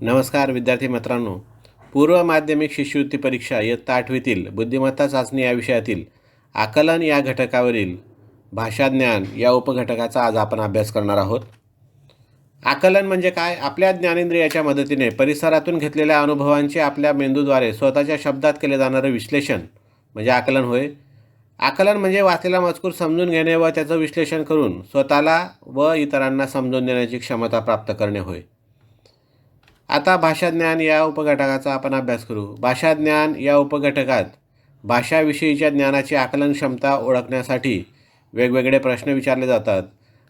नमस्कार विद्यार्थी मित्रांनो, पूर्व माध्यमिक शिष्यवृत्ती परीक्षा इयत्ता 8वीतील बुद्धिमत्ता चाचणी या विषयातील आकलन या घटकावरील भाषाज्ञान या उपघटकाचा आज आपण अभ्यास करणार आहोत. आकलन म्हणजे काय? आपल्या ज्ञानेंद्रियाच्या मदतीने परिसरातून घेतलेल्या अनुभवांचे आपल्या मेंदूद्वारे स्वतःच्या शब्दात केले जाणारे विश्लेषण म्हणजे आकलन होय. आकलन म्हणजे वाचलेला मजकूर समजून घेणे व त्याचं विश्लेषण करून स्वतःला व इतरांना समजून देण्याची क्षमता प्राप्त करणे होय. आता भाषाज्ञान या उपघटकाचा आपण अभ्यास करू. भाषाज्ञान या उपघटकात भाषाविषयीच्या ज्ञानाची आकलन क्षमता ओळखण्यासाठी वेगवेगळे प्रश्न विचारले जातात.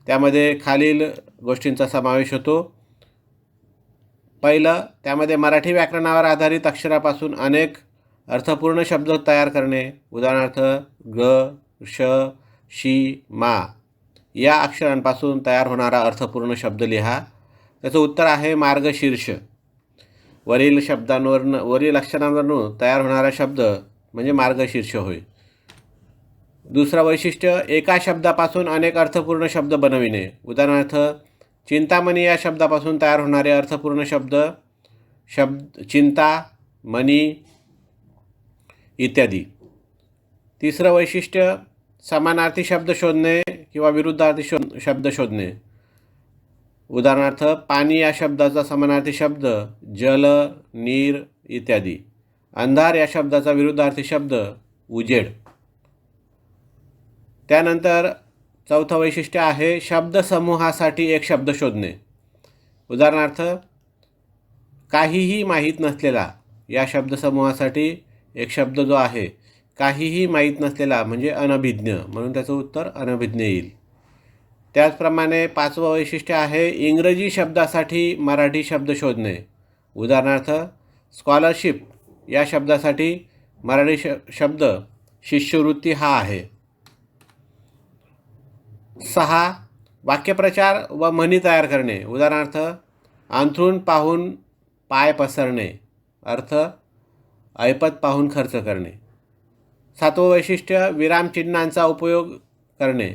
त्यामध्ये खालील गोष्टींचा समावेश होतो. पहिलं, त्यामध्ये मराठी व्याकरणावर आधारित अक्षरापासून अनेक अर्थपूर्ण शब्द तयार करणे. उदाहरणार्थ ग, श, शी, मा या अक्षरांपासून तयार होणारा अर्थपूर्ण शब्द लिहा. त्याचं उत्तर आहे मार्गशीर्ष. वरील अक्षरांवरून तयार होणारा शब्द म्हणजे मार्गशीर्ष होय. दुसरं वैशिष्ट्य, एका शब्दापासून अनेक अर्थपूर्ण शब्द बनविणे. उदाहरणार्थ चिंतामणी या शब्दापासून तयार होणारे अर्थपूर्ण शब्द चिंता, मणी इत्यादी. तिसरं वैशिष्ट्य, समानार्थी शब्द शोधणे किंवा विरुद्धार्थी शब्द शोधणे. उदाहरणार्थ पाणी या शब्दाचा समानार्थी शब्द जल, नीर इत्यादी. अंधार या शब्दाचा विरुद्धार्थी शब्द उजेड. त्यानंतर चौथं वैशिष्ट्य आहे शब्दसमूहासाठी एक शब्द शोधणे. उदाहरणार्थ काहीही माहीत नसलेला या शब्दसमूहासाठी एक शब्द जो आहे काहीही माहीत नसलेला म्हणजे अनभिज्ञ, म्हणून त्याचं उत्तर अनभिज्ञ येईल. त्याचप्रमाणे पाचवं वैशिष्ट्य आहे इंग्रजी शब्दासाठी मराठी शब्द शोधणे. उदाहरणार्थ स्कॉलरशिप या शब्दासाठी मराठी शब्द शिष्यवृत्ती हा आहे. 6, वाक्यप्रचार व म्हणी तयार करणे. उदाहरणार्थ अंथरूण पाहून पाय पसरणे, अर्थ ऐपत पाहून खर्च करणे. 7वं वैशिष्ट्य विरामचिन्हांचा उपयोग करणे.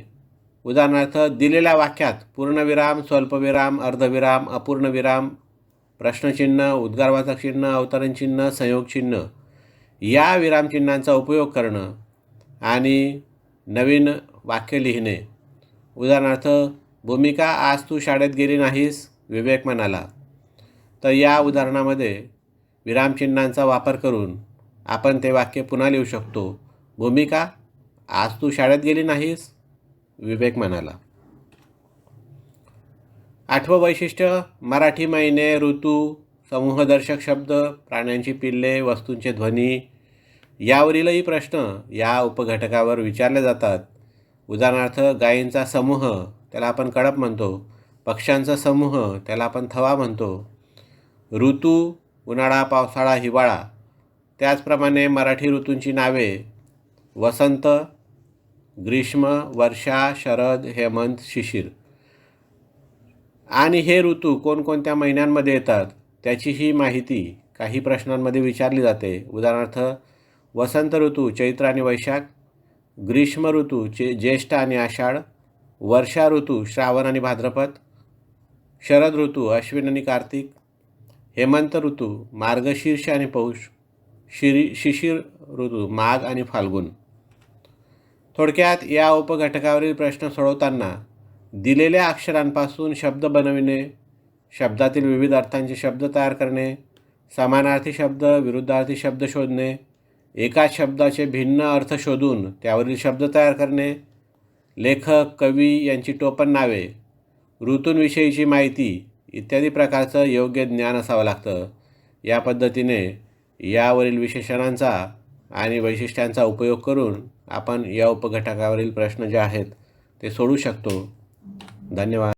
उदाहरणार्थ दिलेल्या वाक्यात पूर्णविराम, स्वल्पविराम, अर्धविराम, अपूर्णविराम, प्रश्नचिन्ह, उद्गारवाचक चिन्ह, अवतरणचिन्ह, संयोगचिन्ह या विरामचिन्हांचा उपयोग करणं आणि नवीन वाक्य लिहिणे. उदाहरणार्थ भूमिका, आज तू शाळेत गेली नाहीस, विवेक म्हणाला. तर या उदाहरणामध्ये विरामचिन्हांचा वापर करून आपण ते वाक्य पुन्हा लिहू शकतो. भूमिका, आज तू शाळेत गेली नाहीस, विवेक म्हणाला. 8वं वैशिष्ट्य, मराठी महिने, ऋतू, समूहदर्शक शब्द, प्राण्यांची पिल्ले, वस्तूंचे ध्वनी यावरीलही प्रश्न या उपघटकावर विचारले जातात. उदाहरणार्थ गायींचा समूह त्याला आपण कळप म्हणतो. पक्ष्यांचा समूह त्याला आपण थवा म्हणतो. ऋतू उन्हाळा, पावसाळा, हिवाळा. त्याचप्रमाणे मराठी ऋतूंची नावे वसंत, ग्रीष्म, वर्षा, शरद, हेमंत, शिशिर. आणि हे ऋतू कोणकोणत्या महिन्यांमध्ये येतात त्याचीही माहिती काही प्रश्नांमध्ये विचारली जाते. उदाहरणार्थ वसंत ऋतू चैत्र आणि वैशाख, ग्रीष्म ऋतू ज्येष्ठ आणि आषाढ, वर्षा ऋतू श्रावण आणि भाद्रपद, शरद ऋतू अश्विन आणि कार्तिक, हेमंत ऋतू मार्गशीर्ष आणि पौष, शिशिर ऋतू माघ आणि फाल्गुन. थोडक्यात या उपघटकावरील प्रश्न सोडवताना दिलेल्या अक्षरांपासून शब्द बनविणे, शब्दातील विविध अर्थांचे शब्द तयार करणे, समानार्थी शब्द, विरुद्धार्थी शब्द शोधणे, एकाच शब्दाचे भिन्न अर्थ शोधून त्यावरील शब्द तयार करणे, लेखक, कवी यांची टोपण नावे, ऋतूंविषयीची माहिती इत्यादी प्रकारचं योग्य ज्ञान असावं लागतं. या पद्धतीने यावरील विशेषणांचा आणि वैशिष्ट्यांचा उपयोग करून आपण या उपघटकावरील प्रश्न जे आहेत ते सोडवू शकतो. धन्यवाद.